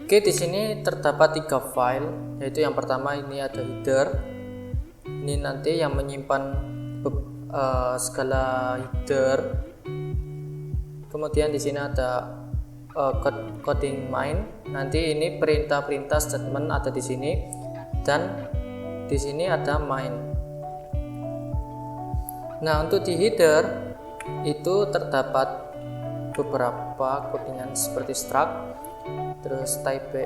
Oke, di sini terdapat 3 file, yaitu yang pertama ini ada header. Ini nanti yang menyimpan segala header. Kemudian di sini ada coding main. Nanti ini perintah-perintah statement ada di sini, dan di sini ada main. Nah, untuk di header itu terdapat beberapa codingan seperti struct, terus type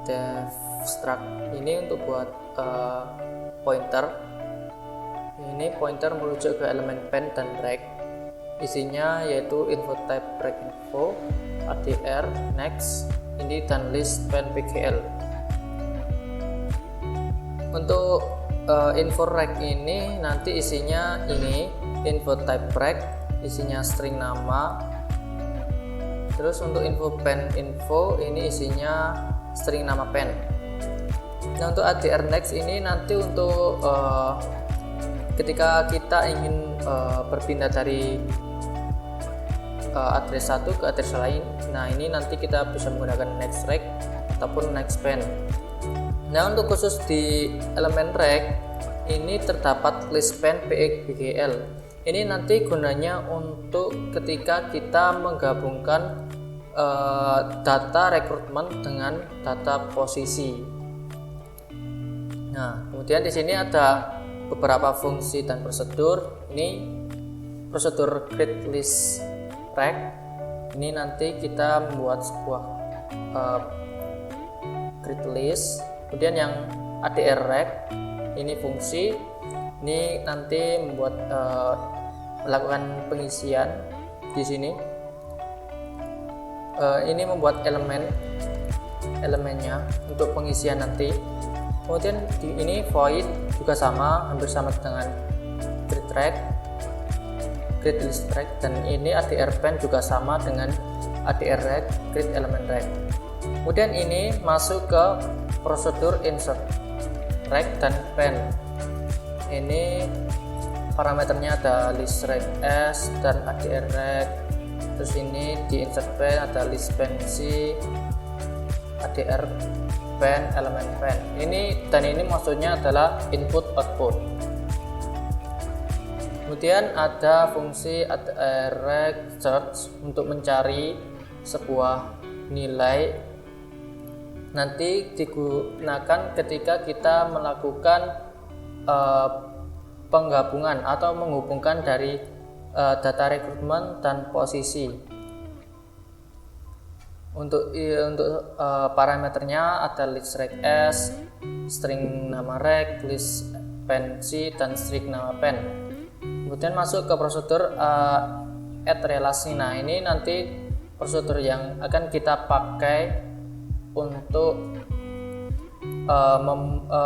def struct ini untuk buat pointer. Ini pointer merujuk ke elemen pen dan rect. Isinya yaitu info type rect info, adr, next, ini dan list pen pgl. Untuk info rect ini nanti isinya ini info type rect, isinya string nama. Terus untuk info pen info ini isinya string nama pen. Nah, untuk adr next ini nanti untuk ketika kita ingin berpindah dari address satu ke address lain, nah ini nanti kita bisa menggunakan next rect ataupun next pen. Nah, untuk khusus di elemen rect ini terdapat list pen pgl. Ini nanti gunanya untuk ketika kita menggabungkan data rekrutmen dengan data posisi. Nah, kemudian di sini ada beberapa fungsi dan prosedur. Ini prosedur create list rect. Ini nanti kita membuat sebuah create list. Kemudian yang adr rect ini fungsi. Ini nanti membuat melakukan pengisian di sini. Ini membuat elemennya untuk pengisian nanti. Kemudian ini void juga sama, hampir sama dengan create rect, create list rect, dan ini adr pen juga sama dengan adr rect, create element rect. Kemudian ini masuk ke prosedur insert rect dan pen. Ini parameternya ada list rect s dan adr rect. Terus ini di insert pen ada list pen c, adr pen, elemen pen. Ini maksudnya adalah input output. Kemudian ada fungsi adr rect search untuk mencari sebuah nilai. Nanti digunakan ketika kita melakukan penggabungan atau menghubungkan dari data rekrutmen dan posisi. Untuk parameternya ada list rect s, string nama rect, list pen c, dan string nama pen. Kemudian masuk ke prosedur add relasi. Nah, ini nanti prosedur yang akan kita pakai untuk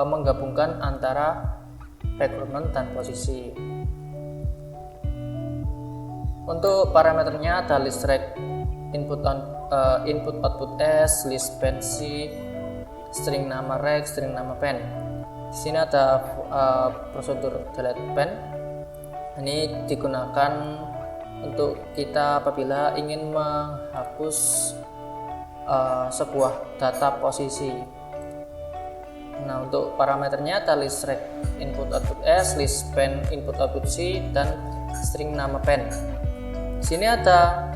menggabungkan antara rekrutmen dan posisi. Untuk parameternya ada list rect input output s, list pen c, string nama rect, string nama pen. Di sini ada prosedur delete pen. Ini digunakan untuk kita apabila ingin menghapus sebuah data posisi. Nah, untuk parameternya ada list rect input output s, list pen input output c, dan string nama pen. Di sini ada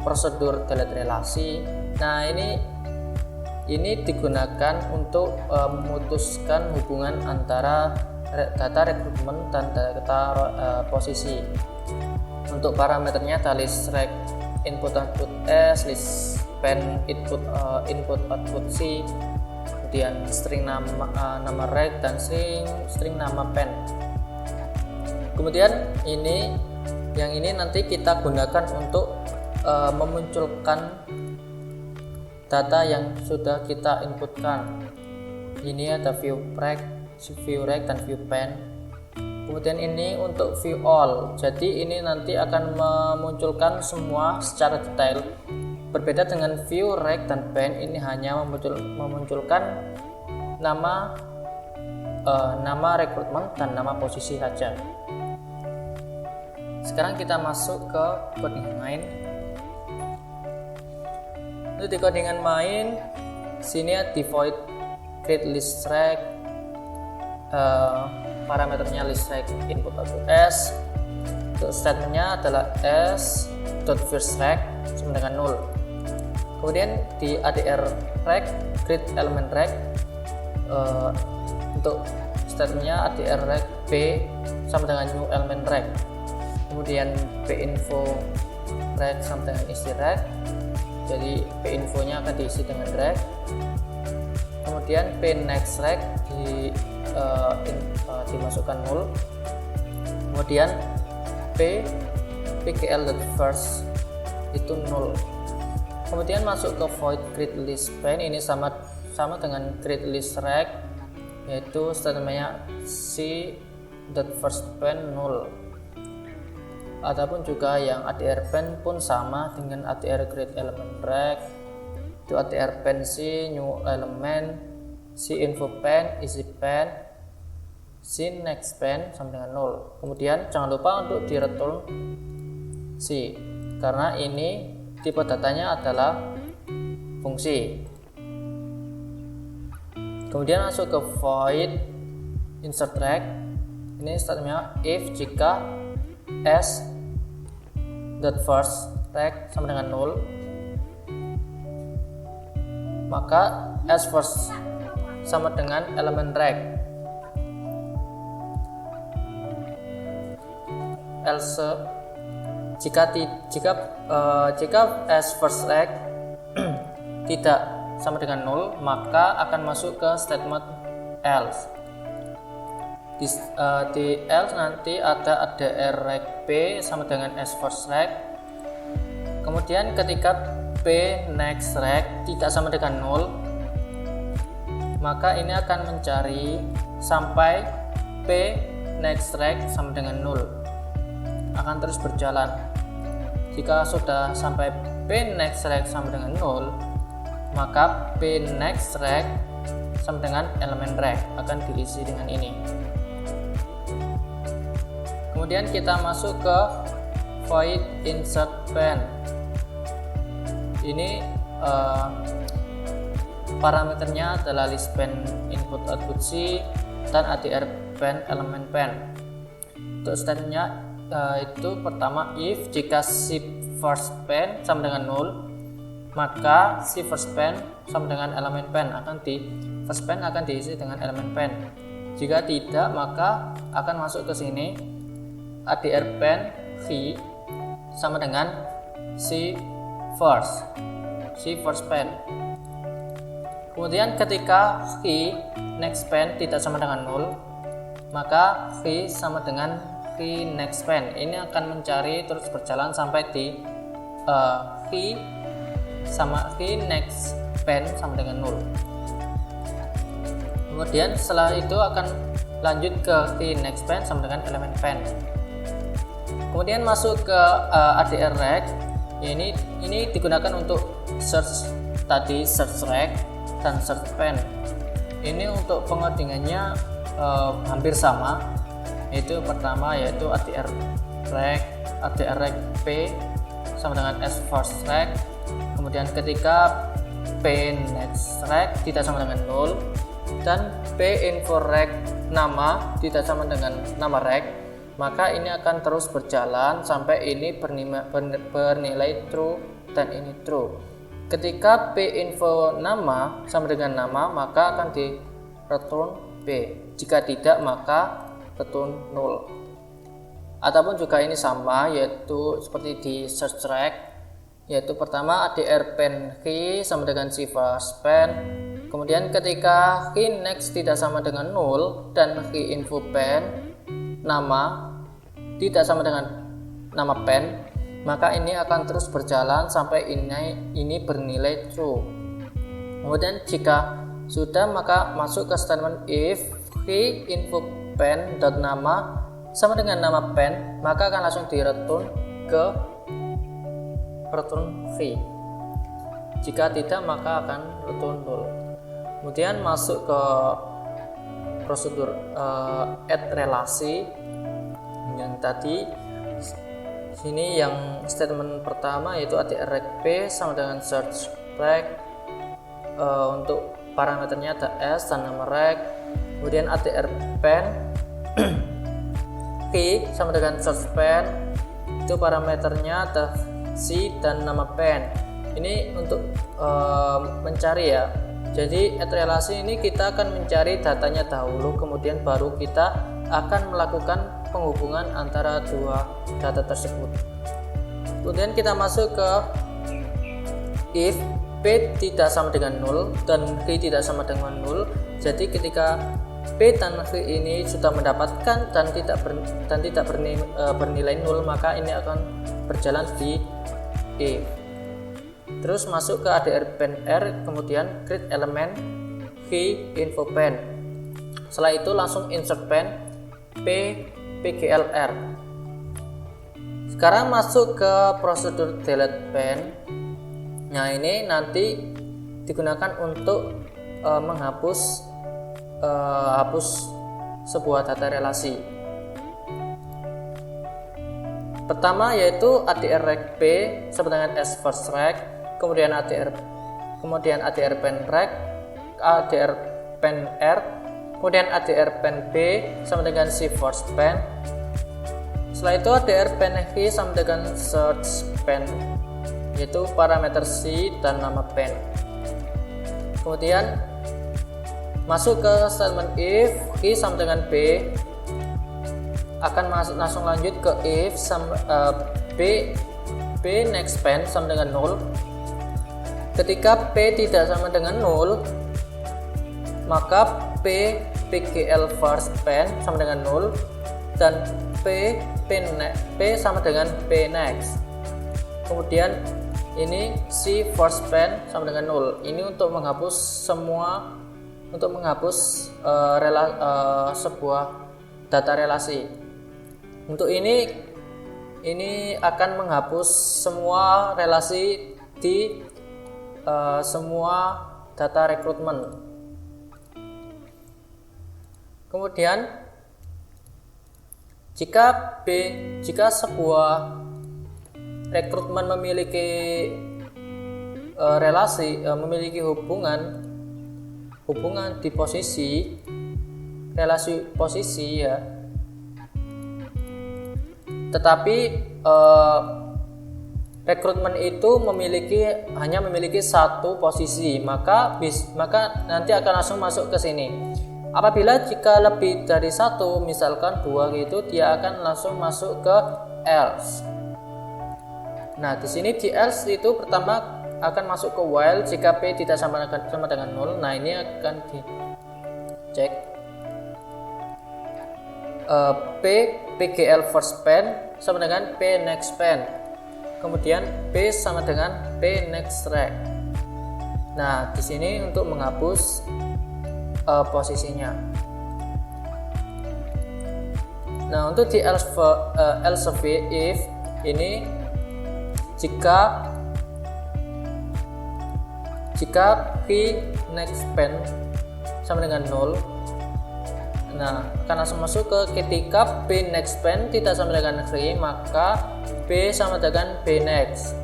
prosedur delete relasi. Nah, ini digunakan untuk memutuskan hubungan antara data rekrutmen dan data posisi. Untuk parameternya ada list rect input output s, list pen input output c, kemudian string nama rect, dan string nama pen. Kemudian yang ini nanti kita gunakan untuk memunculkan data yang sudah kita inputkan. Ini ada view rect, dan view pen. Kemudian ini untuk view all. Jadi ini nanti akan memunculkan semua secara detail. Berbeda dengan view rect dan pen, ini hanya memunculkan nama rekrutmen dan nama posisi saja. Sekarang kita masuk ke coding main. Untuk di codingan main, sini di void create list track, parameternya list track input output s. Untuk statementnya adalah s.first track sama dengan 0. Kemudian di ADR rec create element rec, untuk statementnya ADR rec p sama dengan new element rec. Kemudian p info rec sama dengan isi rec, jadi p infonya akan diisi dengan rec. Kemudian p next rec dimasukkan 0. Kemudian pkl.first itu 0. Kemudian masuk ke void create list span, ini sama dengan create list rec, yaitu statementnya c.first_span 0. Ataupun juga yang ADR pen pun sama dengan ADR create element rec, itu ADR pen c new element, c info pen, isi pen, c next pen sama dengan 0. Kemudian jangan lupa untuk di return c, karena ini tipe datanya adalah fungsi. Kemudian masuk ke void insert rec, ini statementnya if jika s.first rec sama dengan 0, maka s_first sama dengan element rec. Else jika s_first rec tidak sama dengan 0, maka akan masuk ke statement else. Di else nanti ada ADR rec p sama dengan s_first rec. Kemudian ketika p next rec tidak sama dengan 0, maka ini akan mencari sampai p next rec sama dengan 0, akan terus berjalan. Jika sudah sampai p next rec sama dengan 0, maka p next rec sama dengan element rec akan diisi dengan ini. Kemudian kita masuk ke void insert pen. Ini parameternya adalah list pen input output c dan ADR pen element pen. Untuk statementnya itu pertama if jika si first pen sama dengan 0, maka si first pen sama dengan elemen pen first pen akan diisi dengan elemen pen. Jika tidak, maka akan masuk ke sini ADR pen v sama dengan si first pen. Kemudian ketika v next pen tidak sama dengan 0, maka v sama dengan v next pen. Ini akan mencari terus berjalan sampai di v next pen sama dengan 0. Kemudian setelah itu akan lanjut ke v next pen sama dengan elemen pen. Kemudian masuk ke ADR rec. Ini digunakan untuk search rec dan search pen. Ini untuk pengodingannya hampir sama, yaitu pertama yaitu ADR rec p sama dengan s first rec. Kemudian ketika p next rec tidak sama dengan 0 dan p info rec nama tidak sama dengan nama rec, maka ini akan terus berjalan sampai ini bernilai true dan ini true. Ketika p info nama sama dengan nama, maka akan di return p. Jika tidak, maka return 0. Ataupun juga ini sama, yaitu seperti di search rec, yaitu pertama ADR pen key sama dengan si first pen. Kemudian ketika key next tidak sama dengan 0 dan key info pen nama tidak sama dengan nama pen, maka ini akan terus berjalan sampai ini bernilai true. Kemudian jika sudah, maka masuk ke statement if key info pen dot nama sama dengan nama pen, maka akan langsung di return ke return v. Jika tidak, maka akan return 0. Kemudian masuk ke prosedur add relasi yang tadi. Sini yang statement pertama yaitu ADR rec p sama dengan search track. Untuk parameternya ada S dan nama rack, kemudian ADR pen key sama dengan search pen, itu parameternya ada C dan nama pen. Ini untuk mencari ya. Jadi add relasi ini kita akan mencari datanya dahulu, kemudian baru kita akan melakukan penghubungan antara dua data tersebut. Kemudian kita masuk ke if P tidak sama dengan 0 dan Q tidak sama dengan 0. Jadi ketika P dan Q ini sudah mendapatkan dan tidak bernilai 0, maka ini akan berjalan di if. Terus masuk ke ADR pen R, kemudian create element key info pen. Setelah itu langsung insert pen PGLR. Sekarang masuk ke prosedur delete pen. Nah, ini nanti digunakan untuk menghapus sebuah data relasi. Pertama yaitu ADR rec P sama dengan S first rec, kemudian ADR pen rec, ADR pen R, kemudian ADR pen B sama dengan C first pen. Setelah itu ADR pen Q sama dengan search pen, yaitu parameter C dan nama pen. Kemudian masuk ke statement if Q sama dengan B, akan langsung lanjut ke if B next pen sama dengan 0. Ketika P tidak sama dengan 0, maka PGL first pen sama dengan 0 dan P sama dengan P next. Kemudian ini C first pen sama dengan 0. Ini untuk menghapus sebuah data relasi. Untuk ini akan menghapus semua relasi di semua data rekrutmen. Kemudian jika sebuah rekrutmen memiliki memiliki hubungan di relasi posisi ya, tetapi rekrutmen itu hanya memiliki satu posisi, maka nanti akan langsung masuk ke sini. Apabila jika lebih dari satu, misalkan 2 gitu, dia akan langsung masuk ke else. Nah, di sini di else itu pertama akan masuk ke while jika P tidak sama dengan 0. Nah, ini akan dicek PGL first pen sama dengan P next pen, kemudian P sama dengan P next rec. Nah, di sini untuk menghapus posisinya. Nah, untuk di else if ini jika P next pen sama dengan 0, nah akan langsung masuk ke ketika P next pen tidak sama dengan 3, maka P sama dengan P next.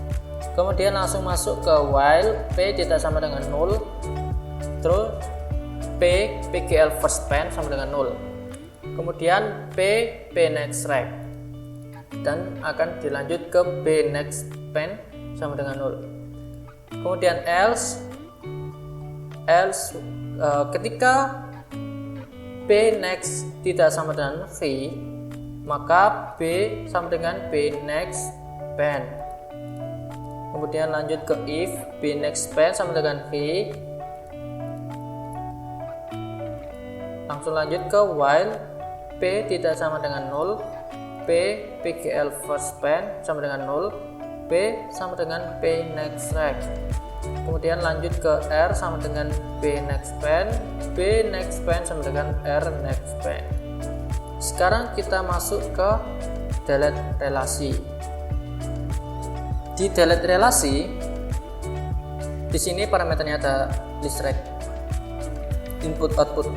Kemudian langsung masuk ke while P tidak sama dengan 0, terus PGL first pen sama dengan 0, kemudian P next rec, dan akan dilanjut ke P next pen sama dengan 0. Kemudian else ketika P next tidak sama dengan V, maka B sama dengan B next pen. Kemudian lanjut ke if B next pen sama dengan V, langsung lanjut ke while P tidak sama dengan 0, PGL first pen sama dengan 0, P sama dengan P next rec. Kemudian lanjut ke R sama dengan B next pen, B next pen sama dengan R next pen. Sekarang kita masuk ke delete relasi. Di delete relasi, di sini parameternya ada list rec, input output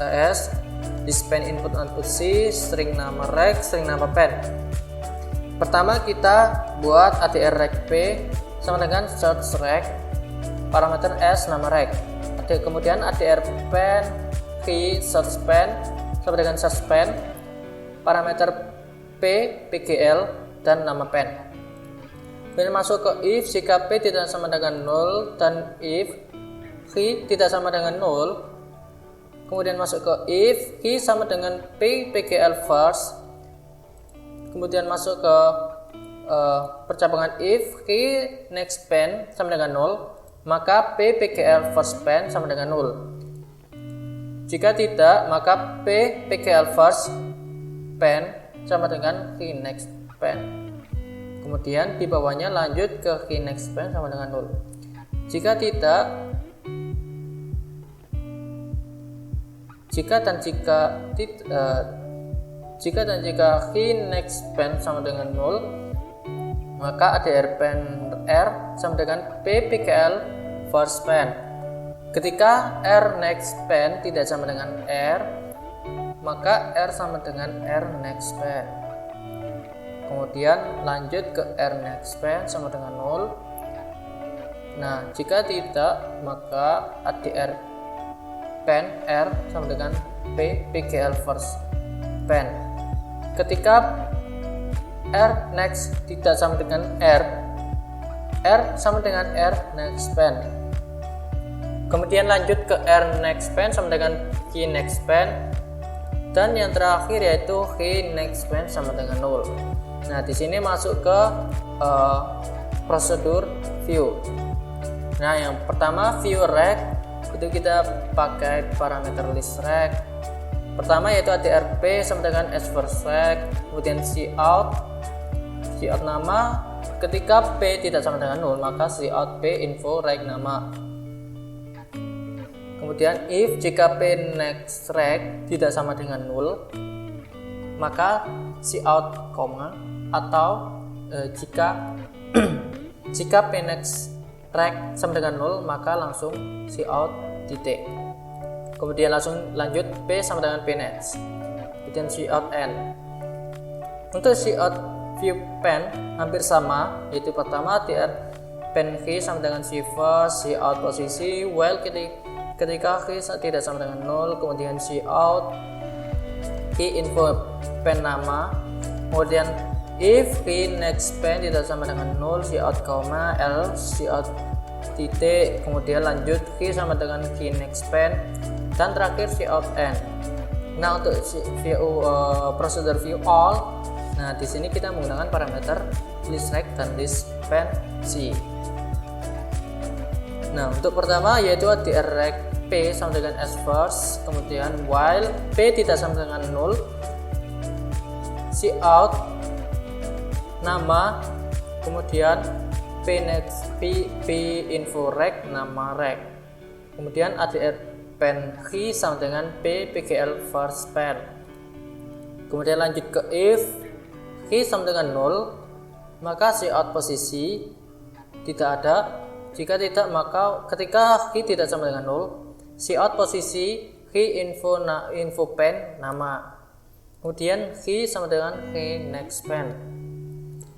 S, dispen input output C, string nama rec, string nama pen. Pertama kita buat ADR rec P sama dengan search rec, parameter S nama rec. Kemudian ADR pen key search pen sama dengan search pen, parameter P PGL dan nama pen. Kemudian masuk ke if jika P tidak sama dengan 0 dan if key tidak sama dengan 0. Kemudian masuk ke if key sama dengan P PGL first. Kemudian masuk ke percabangan if key next pen sama dengan 0, maka P PGL first pen sama dengan 0. Jika tidak, maka P PGL first pen sama dengan key next pen. Kemudian di bawahnya lanjut ke key next pen sama dengan 0. Jika tidak, jika key next pen sama dengan 0, maka ADR pen R sama dengan P PGL first pen. Ketika R next pen tidak sama dengan R, maka R sama dengan R next pen. Kemudian lanjut ke R next pen sama dengan 0. Nah, jika tidak, maka ADR pen R sama dengan P PGL first pen. Ketika R next tidak sama dengan R sama dengan R next pen. Kemudian lanjut ke R next pen sama dengan key next pen, dan yang terakhir yaitu key next pen sama dengan 0. Nah, di sini masuk ke prosedur view. Nah, yang pertama view rec itu kita pakai parameter list rec. Pertama yaitu ADR P sama dengan S first rec, kemudian cout nama. Ketika P tidak sama dengan 0, maka cout P info rec nama. Kemudian if jika P next rec tidak sama dengan 0, maka cout koma, atau jika P next rec sama dengan 0, maka langsung cout titik. Kemudian langsung lanjut P sama dengan P next, kemudian cout n. Untuk cout view pen hampir sama, yaitu pertama ADR pen key sama dengan C first, cout posisi, while ketika key tidak sama dengan 0, kemudian cout key info pen nama. Kemudian if key next pen tidak sama dengan 0, cout koma, L cout titik, kemudian lanjut key sama dengan key next pen, dan terakhir cout n. Nah, untuk view prosedur view all, nah di sini kita menggunakan parameter list rec dan list pen C. Nah, untuk pertama yaitu ADR rec P sama dengan S first, kemudian while P tidak sama dengan 0, cout nama, kemudian P next P info rec nama rec, kemudian ADR pen key sama dengan P PGL first pen. Kemudian lanjut ke if key sama dengan 0, maka cout posisi tidak ada. Jika tidak, maka ketika key tidak sama dengan 0, cout posisi key info pen nama, kemudian key sama dengan key next pen,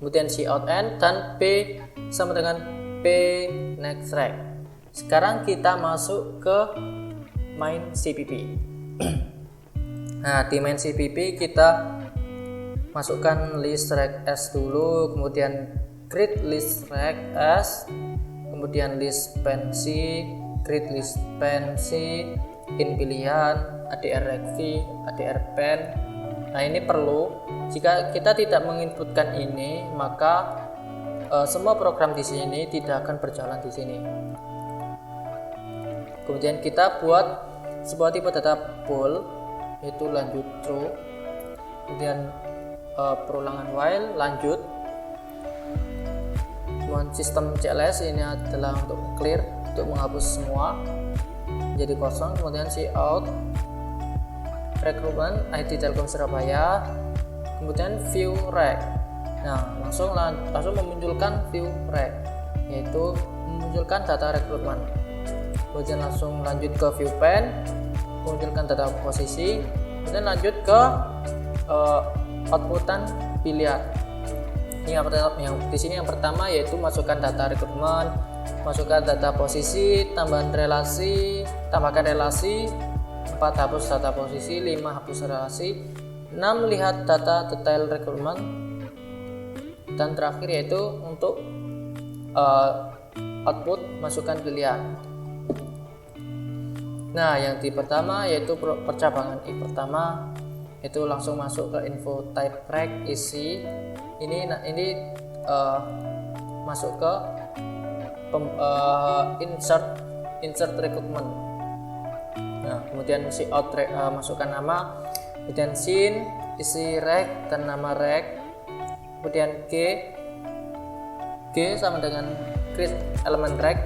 kemudian cout n, dan P sama dengan P next rec. Sekarang kita masuk ke main CPP. Nah, di main CPP kita masukkan list rec S dulu, kemudian create list rec S, kemudian list pen C, create list pen C, in pilihan, ADR rec V, ADR pen. Nah, ini perlu. Jika kita tidak menginputkan ini, maka semua program di sini tidak akan berjalan di sini. Kemudian kita buat sebuah tipe data bool, yaitu lanjut true, kemudian perulangan while lanjut. Kemudian sistem CLS ini adalah untuk clear, untuk menghapus semua jadi kosong. Kemudian cout recruitment ID Telkom Surabaya, kemudian view rec. Nah, langsung memunculkan view rec, yaitu memunculkan data rekrutmen. Kemudian langsung lanjut ke view pen, memunculkan data posisi, kemudian lanjut ke outputan pilihan. Yang di sini yang pertama yaitu masukkan data rekrutmen, masukkan data posisi, tambahkan relasi, 4 hapus data posisi, 5 hapus relasi, 6 lihat data detail rekrutmen, dan terakhir yaitu untuk output masukkan pilihan. Nah, yang di pertama yaitu percabangan pertama itu langsung masuk ke info type track isi ini masuk ke insert recruitment. Nah, kemudian isi out masukkan nama, kemudian scene isi rec dan nama rec, kemudian G sama dengan create element rec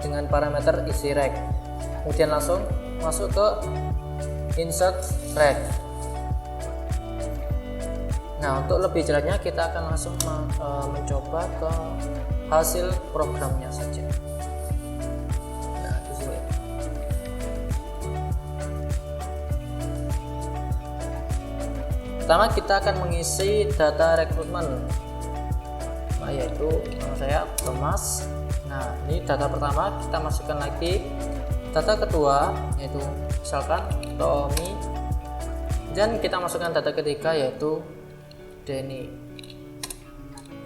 dengan parameter isi rec, kemudian langsung masuk ke insert rec. Nah, untuk lebih jelasnya kita akan langsung mencoba ke hasil programnya saja. Nah, di sini. Pertama kita akan mengisi data rekrutmen. Nah, yaitu nama saya Thomas. Nah, ini data pertama, kita masukkan lagi data kedua yaitu misalkan Tommy, dan kita masukkan data ketiga yaitu Denny.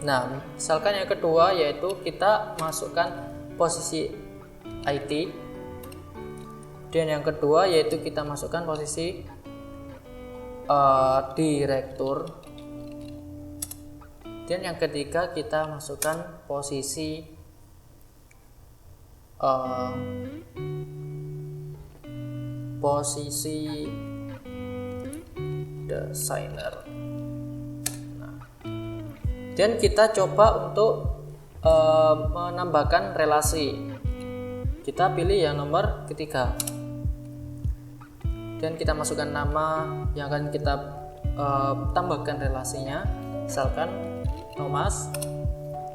Nah, misalkan yang kedua yaitu kita masukkan posisi IT, dan yang kedua yaitu kita masukkan posisi direktur, dan yang ketiga kita masukkan posisi designer. Dan kita coba untuk menambahkan relasi. Kita pilih yang nomor ketiga, dan kita masukkan nama yang akan kita tambahkan relasinya, misalkan Thomas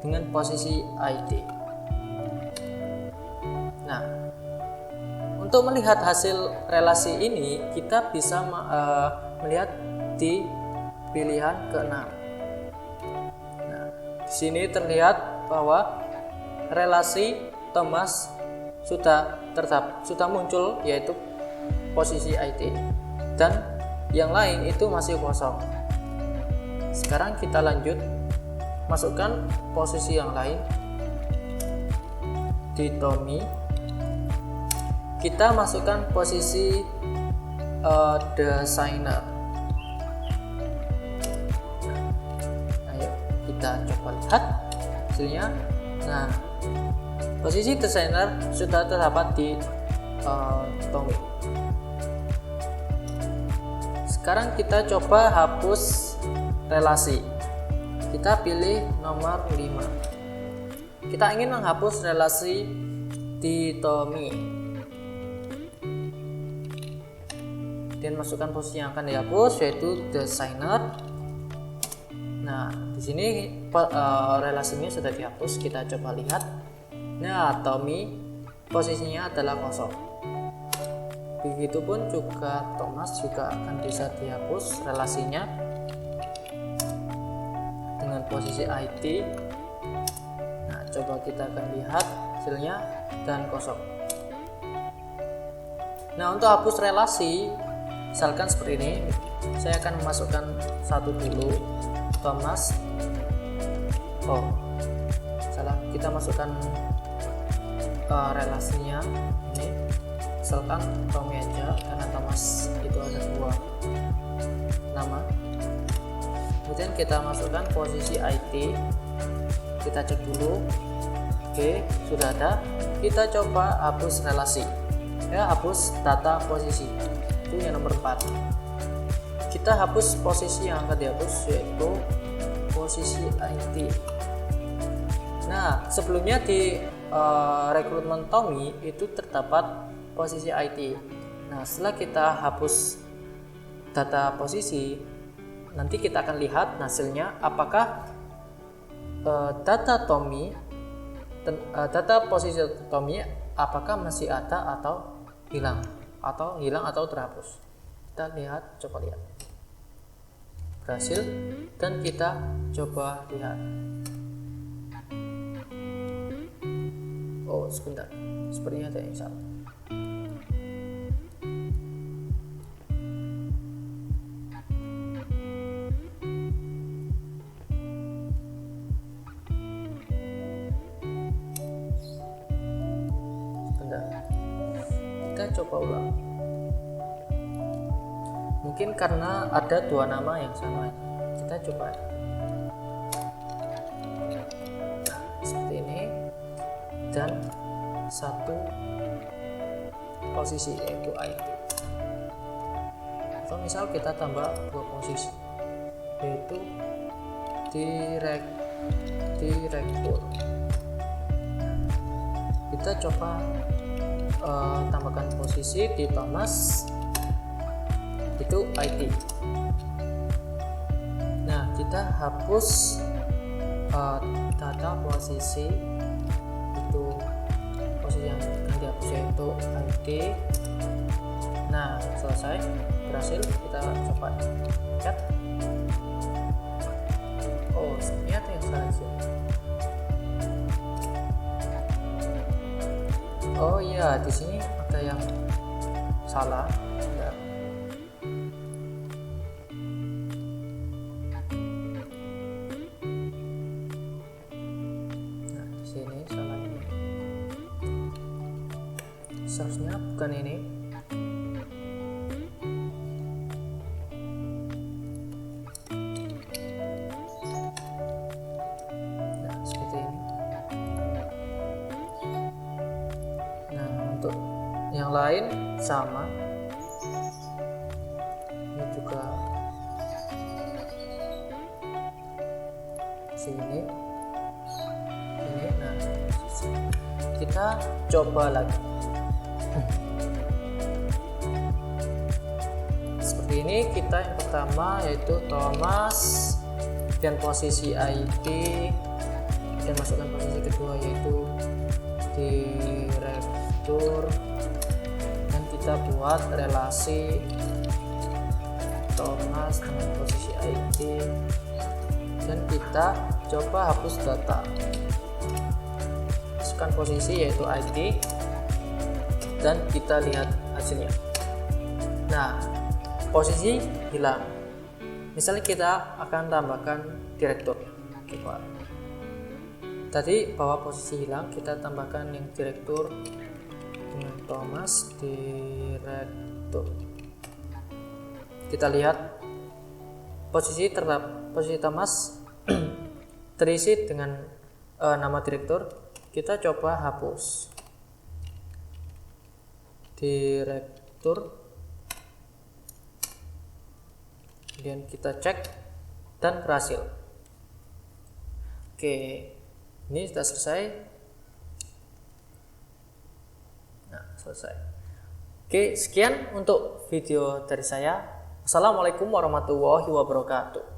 dengan posisi ID. Nah, untuk melihat hasil relasi ini kita bisa melihat di pilihan ke-6. Di sini terlihat bahwa relasi Thomas sudah muncul yaitu posisi IT, dan yang lain itu masih kosong. Sekarang kita lanjut masukkan posisi yang lain di Tommy. Kita masukkan posisi designer. Kita coba lihat hasilnya. Nah, posisi desainer sudah terdapat di Tommy. Sekarang kita coba hapus relasi. Kita pilih nomor 5. Kita ingin menghapus relasi di Tommy, dan masukkan posisi yang akan dihapus yaitu designer. Nah, di sini relasinya sudah dihapus. Kita coba lihat. Nah, Tommy posisinya adalah kosong. Begitupun juga Thomas juga akan bisa dihapus relasinya dengan posisi IT. Nah, coba kita akan lihat hasilnya dan kosong. Nah, untuk hapus relasi, misalkan seperti ini, saya akan memasukkan satu dulu. Thomas, salah, kita masukkan relasinya ini, misalkan Tommy aja karena Thomas itu ada 2 nama. Kemudian kita masukkan posisi IT, kita cek dulu. Oke, sudah ada. Kita coba hapus relasi, ya, hapus data posisi, itu yang nomor 4. Kita hapus posisi yang akan dihapus yaitu posisi IT. Nah, sebelumnya di rekrutmen Tommy itu terdapat posisi IT. Nah, setelah kita hapus data posisi, nanti kita akan lihat hasilnya apakah data posisi Tommy apakah masih ada atau hilang atau terhapus. Kita lihat, coba lihat. Berhasil, dan kita coba lihat. Oh sebentar, sepertinya ada yang salah. Sebentar, kita coba ulang. Mungkin karena ada dua nama yang sama, kita coba. Nah, seperti ini, dan satu posisi yaitu ID. Atau misal kita tambah dua posisi yaitu direktur. Kita coba tambahkan posisi di Thomas itu ID. Nah, kita hapus data posisi itu, posisi yang akan dihapus yaitu ID. Nah, selesai, berhasil. Kita coba chat. Oh, sebenarnya ada yang salah sih. Oh iya, di sini ada yang salah. Nah, di sini salah ini. Seharusnya bukan ini. Nah, seperti ini. Nah, untuk yang lain sama. Ini juga sini. Ini. Nah, kita coba lagi. Seperti ini, kita yang pertama yaitu Thomas, dan posisi ID, dan masukkan posisi kedua yaitu direktur, dan kita buat relasi Thomas dengan posisi ID, dan kita coba hapus data, masukkan posisi yaitu ID, dan kita lihat hasilnya. Nah, posisi hilang. Misalnya kita akan tambahkan direktur. Coba. Tadi bahwa posisi hilang, kita tambahkan yang direktur dengan Thomas direktur. Kita lihat posisi Thomas terisi dengan nama direktur. Kita coba hapus direktur, kemudian kita cek dan berhasil. Oke, ini sudah selesai. Nah, selesai. Oke, sekian untuk video dari saya. Assalamualaikum warahmatullahi wabarakatuh.